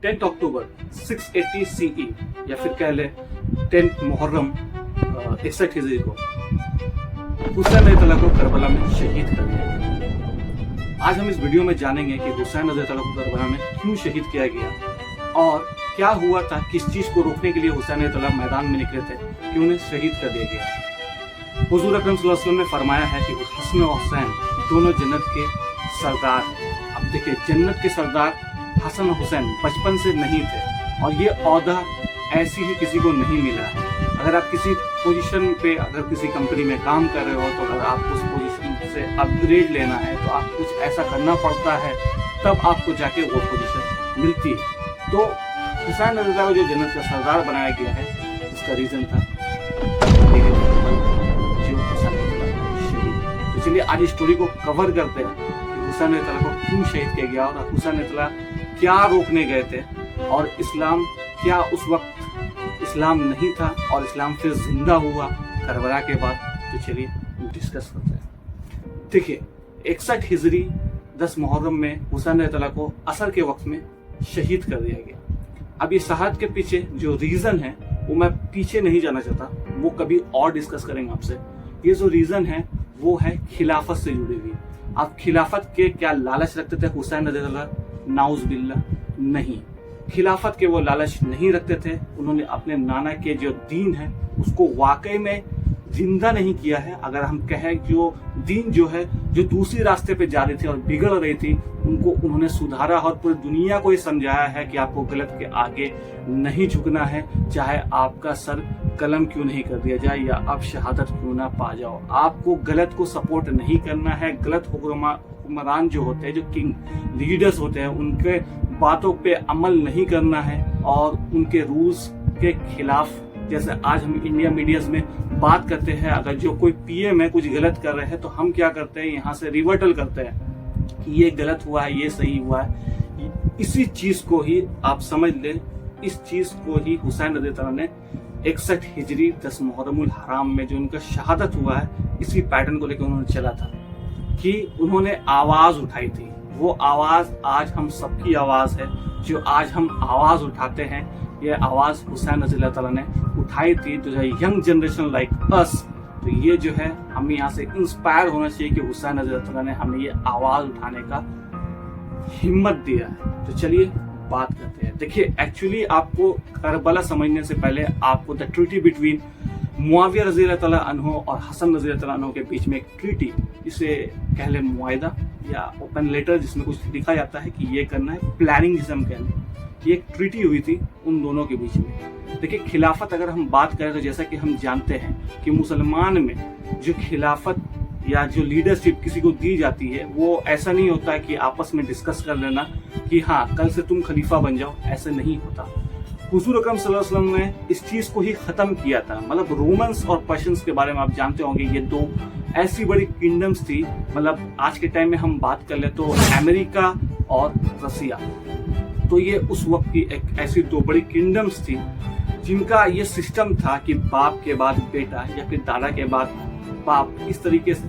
10 अक्टूबर 680 CE या फिर कह ले 10 मुहर्रम 61 हिजरी को हुसैन रज़ियल्लाहु को करबला में शहीद कर दिया गया। आज हम इस वीडियो में जानेंगे कि हुसैन रज़ियल्लाहु को करबला में क्यों शहीद किया गया और क्या हुआ था, किस चीज को रोकने के लिए हुसैन रज़ियल्लाहु मैदान में निकले थे कि उन्हें शहीद कर दिया गया। हुजूर अकरम सल्लल्लाहु अलैहि वसल्लम ने फरमाया है कि हसन और हुसैन दोनों जन्नत के सरदार। अब देखिए, जन्नत के सरदार हसन और हुसैन बचपन से नहीं थे और ये औहदा ऐसी ही किसी को नहीं मिला है। अगर आप किसी पोजीशन पे, अगर किसी कंपनी में काम कर रहे हो तो अगर आपको उस पोजीशन से अपग्रेड लेना है तो आप कुछ ऐसा करना पड़ता है, तब आपको जाके वो पोजीशन मिलती है। तो हुसैन रज़ियल्लाहु को जो जन्नत का सरदार बनाया गया है, उसका रीजन था तो चलिए आज इस स्टोरी को कवर करते हैं कि हुसैन रज़ियल्लाहु को क्यों शहीद किया गया और हुसैन रज़ियल्लाहु क्या रोकने गए थे और इस्लाम क्या उस वक्त इस्लाम नहीं था और इस्लाम फिर जिंदा हुआ करबला के बाद। तो चलिए डिस्कस करते हैं। देखिए, 61 हिजरी 10 मुहर्रम में हुसैन रज़ियल्लाहु को असर के वक्त में शहीद कर दिया गया। अब ये शहादत के पीछे जो रीजन है वो मैं पीछे नहीं जाना चाहता, वो कभी और डिस्कस करेंगे आपसे। ये जो रीजन है वो है खिलाफत से जुड़ी हुई। आप खिलाफत के क्या लालच रखते थे हुसैन रज़ियल्लाहु? नाउज़ बिल्लाह नहीं, खिलाफत के वो लालच नहीं रखते थे। उन्होंने अपने नाना के जो दीन है उसको वाकई में जिंदा नहीं किया है। अगर हम कहें जो दीन जो है, जो दूसरी रास्ते पे जा रही थी और बिगड़ रही थी, उनको उन्होंने सुधारा और पूरी दुनिया को ये समझाया है कि आपको गलत के आगे नहीं झुकना है, चाहे आपका सर कलम क्यों नहीं कर दिया जाए या आप शहादत क्यों ना पा जाओ। आपको गलत को सपोर्ट नहीं करना है। गलत हुक्मरान जो होते हैं, जो किंग लीडर्स होते हैं, उनके बातों पे अमल नहीं करना है और उनके रूल्स के खिलाफ। जैसे आज हम इंडिया मीडियाज में बात करते हैं, अगर जो कोई पीएम है कुछ गलत कर रहे हैं तो हम क्या करते हैं, यहाँ से रिवर्टल करते हैं कि ये गलत हुआ है, ये सही हुआ है। इसी चीज को ही आप समझ ले, इस चीज को ही हुसैन रज़ियल्लाहु ने 61 हिजरी 10 मुहर्रमुल हराम में जो उनका शहादत हुआ है, इसी पैटर्न को लेकर उन्होंने चला था कि उन्होंने आवाज उठाई थी। वो आवाज आज हम सबकी आवाज है। जो आज हम आवाज उठाते हैं, ये आवाज हुसैन रज़ियल्लाहु ने उठाई थी। तो यंग जनरेशन लाइक अस, तो ये जो है हमें यहाँ से इंस्पायर होना चाहिए कि हुसैन रज़ियल्लाहु ने हमें ये आवाज उठाने का हिम्मत दिया है। तो चलिए बात करते हैं। देखिए, एक्चुअली आपको करबला समझने से पहले आपको द ट्रीटी बिटवीन मुआविया रज़ियल्लाहु अन्हु और हसन रज़ियल्लाहु अन्हु के बीच में एक ट्रीटी, इसे कह ले मुआहिदा या ओपन लेटर, जिसमें कुछ लिखा जाता है कि ये करना है, प्लानिंग जिसे हम कहते हैं, ये एक ट्रीटी हुई थी उन दोनों के बीच में। देखिए, खिलाफत अगर हम बात करें तो जैसा कि हम जानते हैं कि मुसलमान में जो खिलाफत या जो लीडरशिप किसी को दी जाती है, वो ऐसा नहीं होता है कि आपस में डिस्कस कर लेना कि हाँ कल से तुम खलीफा बन जाओ, ऐसे नहीं होता। हुजूर अकरम सल्लल्लाहु अलैहि वसल्लम ने इस चीज को ही खत्म किया था। मतलब रोमन्स और पर्शियंस के बारे में आप जानते होंगे, ये दो ऐसी बड़ी किंगडम्स थी। मतलब आज के टाइम में हम बात कर ले तो अमेरिका और रसिया, तो ये उस वक्त की एक ऐसी दो बड़ी किंगडम्स थी जिनका ये सिस्टम था कि बाप के बाद बेटा या फिर दादा के बाद बाप, इस तरीके से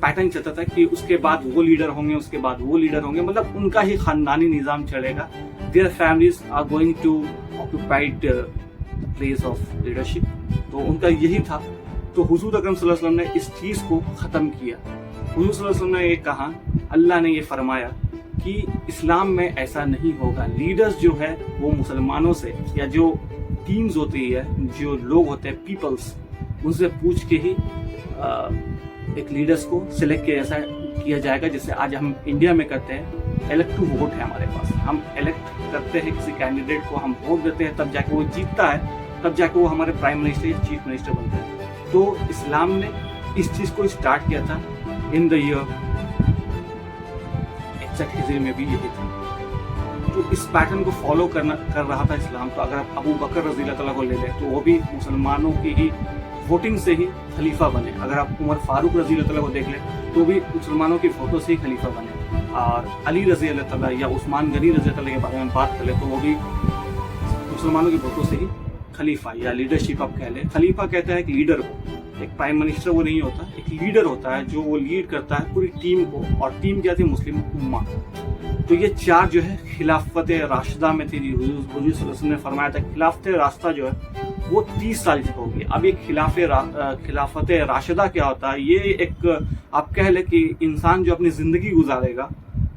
पैटर्न चलता था कि उसके बाद वो लीडर होंगे, उसके बाद वो लीडर होंगे। मतलब उनका ही खानदानी निजाम चलेगा। Their families are going to occupied place of leadership, तो उनका यही था। तो हुजूर अकरम सल्लल्लाहु अलैहि वसल्लम ने इस चीज को खत्म किया। हुजूर सल्लल्लाहु अलैहि वसल्लम ने ये कहा, अल्लाह ने ये फरमाया कि इस्लाम में ऐसा नहीं होगा। लीडर्स जो है वो मुसलमानों से या जो टीम्स होती है, जो लोग होते हैं पीपल्स, उनसे पूछ के ही एक लीडर्स को सिलेक्ट किया ऐसा किया जाएगा। जैसे आज हम इंडिया में करते हैं, इलेक्टिव वोट है हमारे पास, हम इलेक्ट करते हैं किसी कैंडिडेट को, हम वोट देते हैं, तब जाके वो जीतता है, तब जाके वो हमारे प्राइम मिनिस्टर या चीफ मिनिस्टर बनते हैं। तो इस्लाम ने इस चीज को स्टार्ट किया था इन द ईयर 61 हिजरी में भी यही था। तो इस पैटर्न को फॉलो कर रहा था इस्लाम। तो अगर आप अबू बकर रज़ियल्लाहु को ले लें तो वो भी मुसलमानों की ही वोटिंग से ही खलीफा बने। अगर आप उमर फारूक रज़ियल्लाहु को देख लें तो भी मुसलमानों की वोटों से ही खलीफा बने। और अली रज़ियल्लाहु या उस्मान गनी रज़ियल्लाहु के बारे में बात करें तो वो भी मुसलमानों की वोटों से ही खलीफा या लीडरशिप आप कह लें। खलीफा कहता है एक लीडर को, एक प्राइम मिनिस्टर वो नहीं होता, एक लीडर होता है जो वो लीड करता है पूरी टीम को। और टीम क्या थी? मुस्लिम उम्मा। तो ये 4 जो है खिलाफत राशिदा में थी। हुजूर सल्लल्लाहु अलैहि वसल्लम ने फरमाया था खिलाफत राशिदा जो है वो 30 साल की होगी। अब ये खिलाफत राशिदा क्या होता है? ये एक आप कह ले कि इंसान जो अपनी ज़िंदगी गुजारेगा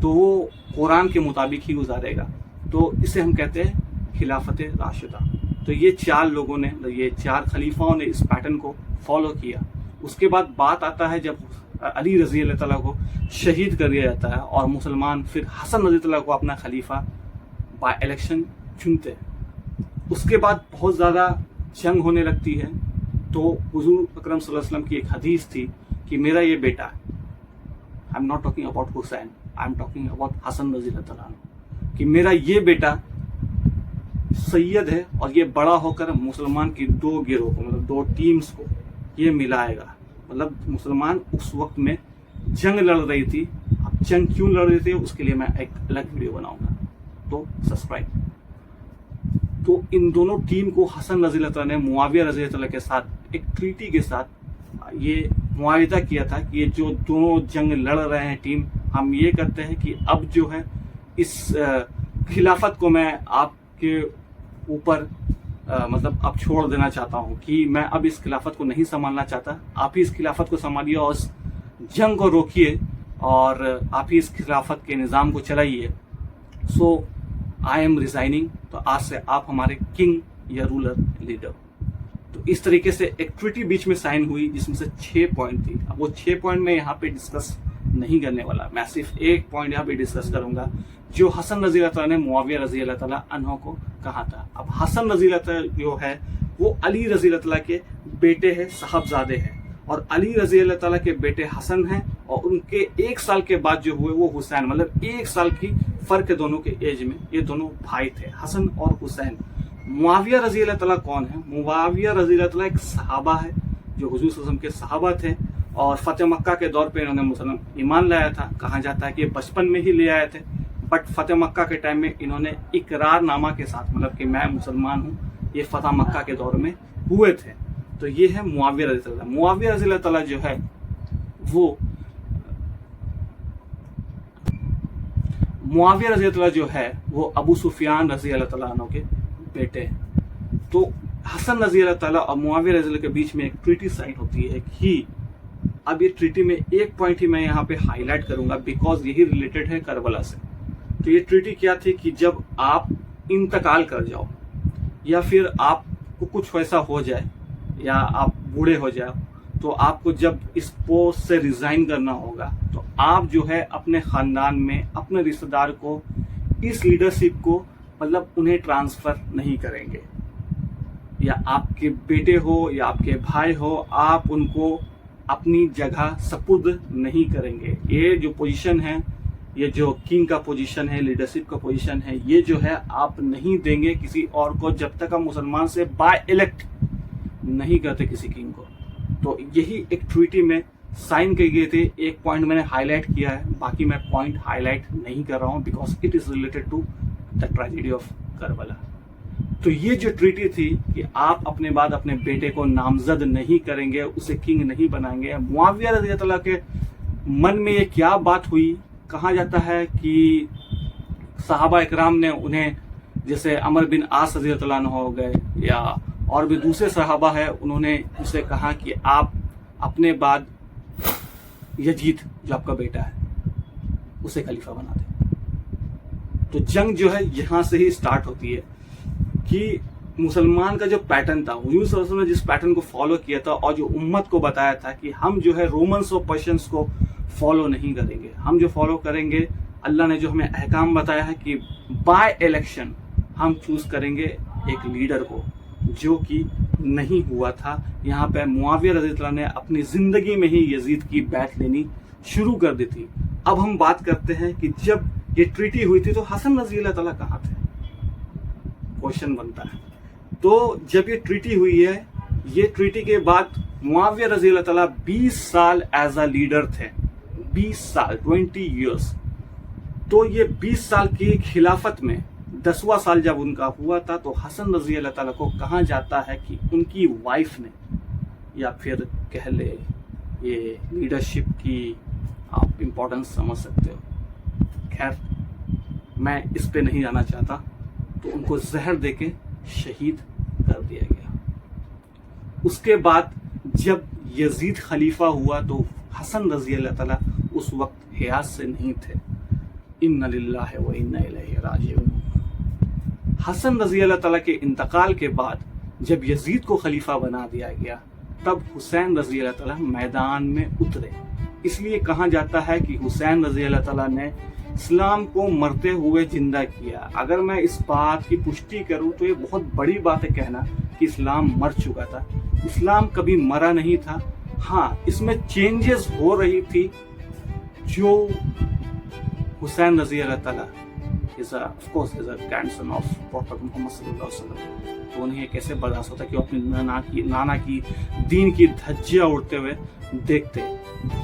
तो वो कुरान के मुताबिक ही गुजारेगा, तो इसे हम कहते हैं खिलाफत राशिदा। तो ये 4 लोगों ने, ये 4 खलीफाओं ने इस पैटर्न को फॉलो किया। उसके बाद बात आता है जब अली रज़ी अल्लाह तआला को शहीद कर दिया जाता है और मुसलमान फिर हसन रज़ी अल्लाह को अपना खलीफा बाय इलेक्शन चुनते हैं। उसके बाद बहुत ज़्यादा जंग होने लगती है। तो हुजूर अकरम सल्लल्लाहु अलैहि वसल्लम की एक हदीस थी कि मेरा ये बेटा, I am not talking about Hussain, I am talking about Hasan रज़ी अल्लाह तआला, कि मेरा ये बेटा सैयद है और ये बड़ा होकर मुसलमान की 2 गिरोह को, मतलब 2 टीम्स को ये मिलाएगा। मतलब मुसलमान उस वक्त में जंग लड़ रही थी। अब जंग क्यों लड़ रही थी उसके लिए मैं एक अलग वीडियो बनाऊंगा, तो सब्सक्राइब। तो इन दोनों टीम को हसन रज़ी अल्लाह तआला ने मुआविया रज़ी अल्लाह तआला के साथ एक ट्रीटी के साथ ये मुआहिदा किया था कि ये जो दोनों जंग लड़ रहे हैं टीम, हम ये करते हैं कि अब जो है इस खिलाफत को मैं आपके ऊपर मतलब अब छोड़ देना चाहता हूँ कि मैं अब इस खिलाफत को नहीं संभालना चाहता, आप ही इस खिलाफत को संभालिए और इस जंग को रोकिए और आप ही इस खिलाफत के निज़ाम को चलाइए। सो आई एम रिजाइनिंग, तो आज से आप हमारे किंग या रूलर लीडर। तो इस तरीके से एक ट्रीटी बीच में साइन हुई जिसमें से 6 पॉइंट थी। अब वो 6 पॉइंट में यहाँ पे डिस्कस नहीं करने वाला, मैं सिर्फ एक पॉइंट यहाँ पे डिस्कस करूंगा जो हसन रज़ी अल्लाह तआला ने मुआविया रज़ी अल्लाह तआला अन्हो को कहा था। अब हसन रज़ी अल्लाह तआला जो है वो अली रज़ी अल्लाह तआला के बेटे हैं, साहबजादे हैं, और अली रज़ी अल्लाह तआला के बेटे हसन हैं और उनके 1 साल के बाद जो हुए वो हुसैन, मतलब 1 साल की फर्क है दोनों के एज में। ये दोनों भाई थे, हसन और हुसैन। मुआविया रज़ी अल्लाह तआला कौन है? मुआविया रज़ी अल्लाह तआला एक सहाबा है जो हुजूर सल्लल्लाहु अलैहि वसल्लम के सहाबा थे और फतेह मक्का के दौर पे इन्होंने मुसलमान ईमान लाया था। कहा जाता है कि बचपन में ही ले आए थे, बट फतेह मक्का के टाइम में इन्होंने इकरारनामा के साथ, मतलब कि मैं मुसलमान हूँ, ये फतेह मक्का के दौर में हुए थे। तो ये है मुआविया रज़ी अल्लाह तआला। मुआविया रज़ी अल्लाह तआला जो है वो मुआविया रज़ी अल्लाह तआला जो है वो अबू सुफियान रज़ी अल्लाह तआला अन्हु के बेटे हैं। तो हसन रज़ी अल्लाह तआला और मुआविया रज़ी अल्लाह के बीच में एक ट्रीटी साइन होती है कि अब ये ट्रीटी में एक पॉइंट ही मैं यहाँ पे हाईलाइट करूंगा बिकॉज यही रिलेटेड है करबला से। तो ये ट्रीटी क्या थी कि जब आप इंतकाल कर जाओ या फिर आपको कुछ वैसा हो जाए या आप बूढ़े हो जाओ, तो आपको जब इस पोस्ट से रिजाइन करना होगा तो आप जो है अपने खानदान में अपने रिश्तेदार को इस लीडरशिप को, मतलब उन्हें ट्रांसफर नहीं करेंगे, या आपके बेटे हो या आपके भाई हो, आप उनको अपनी जगह सपुर्द नहीं करेंगे। ये जो पोजीशन है, ये जो किंग का पोजीशन है, लीडरशिप का पोजीशन है, ये जो है आप नहीं देंगे किसी और को जब तक आप मुसलमान से बाय इलेक्ट नहीं करते किसी किंग को। तो यही एक ट्रीटी में साइन किए गए थे। एक पॉइंट मैंने हाईलाइट किया है, बाकी मैं पॉइंट हाईलाइट नहीं कर रहा हूँ because it is related to the tragedy of Karbala. तो ये जो ट्रीटी थी कि आप अपने बाद अपने बेटे को नामजद नहीं करेंगे, उसे किंग नहीं बनाएंगे। मुआविया रज़ी अल्लाह के मन में ये क्या बात हुई? कहा जाता है कि सहाबा इकराम ने उन्हें, जैसे अमर बिन आस रज़ी अल्लाह अन्हु हो गए या और भी दूसरे सहाबा है, उन्होंने उसे कहा कि आप अपने बाद यजीद जो आपका बेटा है उसे खलीफा बना दें। तो जंग जो है यहाँ से ही स्टार्ट होती है कि मुसलमान का जो पैटर्न था, हुजूर सल्लल्लाहु अलैहि वसल्लम ने जिस पैटर्न को फॉलो किया था और जो उम्मत को बताया था कि हम जो है रोमन्स और पर्शियंस को फॉलो नहीं करेंगे, हम जो फॉलो करेंगे, अल्लाह ने जो हमें अहकाम बताया है कि बाय इलेक्शन हम चूज करेंगे एक लीडर को, जो कि नहीं हुआ था। यहाँ पे मुआविया रज़ी अल्लाह ने अपनी जिंदगी में ही यजीद की बैठ लेनी शुरू कर दी थी। अब हम बात करते हैं कि जब ये ट्रीटी हुई थी तो हसन रज़ी अल्लाह कहाँ थे? क्वेश्चन बनता है। तो जब ये ट्रीटी हुई है, ये ट्रीटी के बाद मुआविया रज़ी अल्लाह तआला 20 साल एज अ लीडर थे, 20 साल 20 ईयर्स। तो ये 20 साल की खिलाफत में 10वां साल जब उनका हुआ था तो हसन रज़ी अल्लाह तआला को कहा जाता है कि उनकी वाइफ ने, या फिर कह ले ये लीडरशिप की आप इम्पोर्टेंस समझ सकते हो, खैर میں اس پہ نہیں جانا چاہتا، تو ان کو زہر دے کے شہید کر دیا گیا۔ اس کے بعد جب یزید خلیفہ ہوا تو حسن رضی اللہ تعالیٰ اس وقت حیات سے نہیں تھے۔ اِنَّ لِلَّهِ وَإِنَّا إِلَيْهِ رَاجِعُونَ۔ حسن رضی اللہ تعالیٰ کے انتقال کے بعد جب یزید کو خلیفہ بنا دیا گیا، تب حسین رضی اللہ تعالیٰ میدان میں اترے۔ اس لیے کہا جاتا ہے کہ حسین رضی اللہ تعالیٰ نے اسلام کو مرتے ہوئے زندہ کیا۔ اگر میں اس بات کی پشٹی کروں تو یہ بہت بڑی بات ہے کہنا کہ اسلام مر چکا تھا۔ اسلام کبھی مرا نہیں تھا، ہاں اس میں چینجز ہو رہی تھی جو حسین رضی اللہ تعالیٰ of course is a grandson of Prophet Muhammad صلی اللہ علیہ وسلم، تو انہیں یہ کیسے برداشت ہوتا کہ وہ اپنی نانا کی دین کی دھجیاں اڑتے ہوئے دیکھتے۔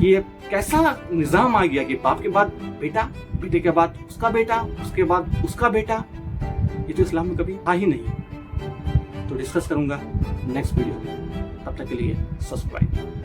یہ کیسا نظام آ گیا کہ باپ کے بعد بیٹا، بیٹے کے بعد اس کا بیٹا، اس کے بعد اس کا بیٹا، یہ تو اسلام میں کبھی تھا ہی نہیں۔ تو ڈسکس کروں گا نیکسٹ ویڈیو میں، تب تک کے لیے سبسکرائب۔